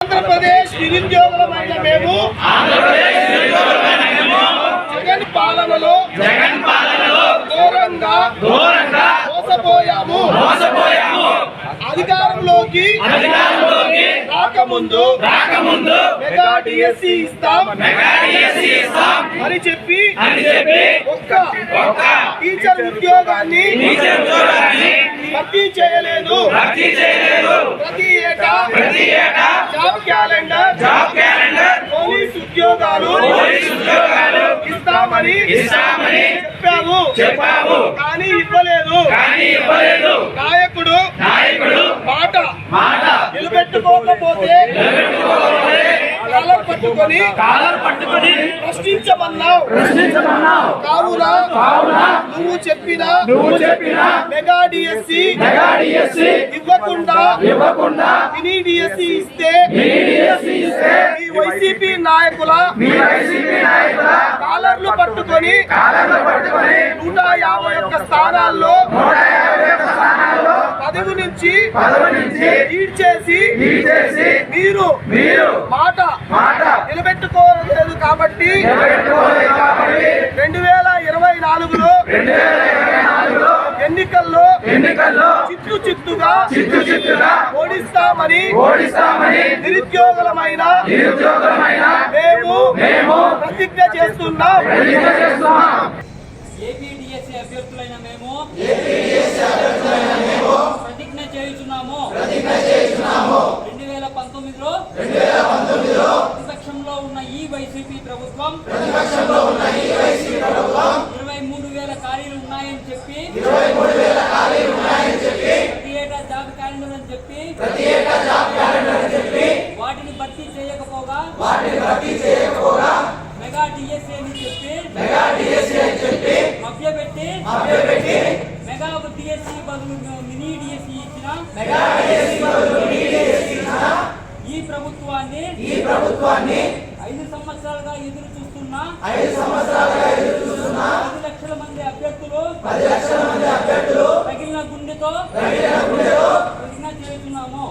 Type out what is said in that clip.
ఆంధ్రప్రదేశ్ నిరుద్యోగులమైన మేము జగన్ పాలనలో ఘోరంగా మోసపోయాము. అధికారంలోకి రాకముందు మెగా డిఎస్సి ఇస్తాం అని చెప్పి ఒక్క టీచర్ ఉద్యోగాన్ని భర్తీ చేయలేదు. ప్రతి ఏటా జాబ్ క్యాలెండర్ పోలీస్ ఉద్యోగాలు ఇస్తామని చెప్పాము, కానీ ఇవ్వలేదు. నాయకుడు మాట నిలబెట్టుకోకపోతే కాలర్ పట్టుకొని ప్రశ్నించమన్నావు. కావున నువ్వు చెప్పిన మెగా డిఎస్సి ఇవ్వకుండా మినీ డిఎస్సి ఇస్తే ఈ వైసీపీ నాయకుల కాలర్లు పట్టుకొని 151 స్థానాల్లో పదవి నుంచి లీడ్ చేసి మీరు మాట నిలబెట్టుకోలేదు కాబట్టి 2024లో ఎన్నికల్లో చిత్తుగా ఓడిస్తామని నిరుద్యోగులమైన మేము ప్రతిజ్ఞ చేస్తున్నాం. ఏపీడీఎస్సీ అభ్యర్థులైన మేము ప్రతిజ్ఞ చేయుచున్నాము. 2019లో ప్రతిపక్షంలో ఉన్న ఈ వైసీపీ ప్రభుత్వం 23,000 ఖాళీలు ఉన్నాయని చెప్పి ప్రతి ఏటా జాబ్ క్యాలెండర్ అని చెప్పి వాటిని భర్తీ చేయకపోగా మెగా డిఎస్సీ అని చెప్పి మభ్యపెట్టి మెగా డిఎస్సీ బదులు మినీ డిఎస్సీ ఇచ్చిన ఈ ప్రభుత్వాన్ని 5 సంవత్సరాలుగా ఎదురు చూస్తున్న 10 లక్షల మంది అభ్యర్థులు తగిలిన గుండెతో ప్రతిజ్ఞ చేస్తున్నాము.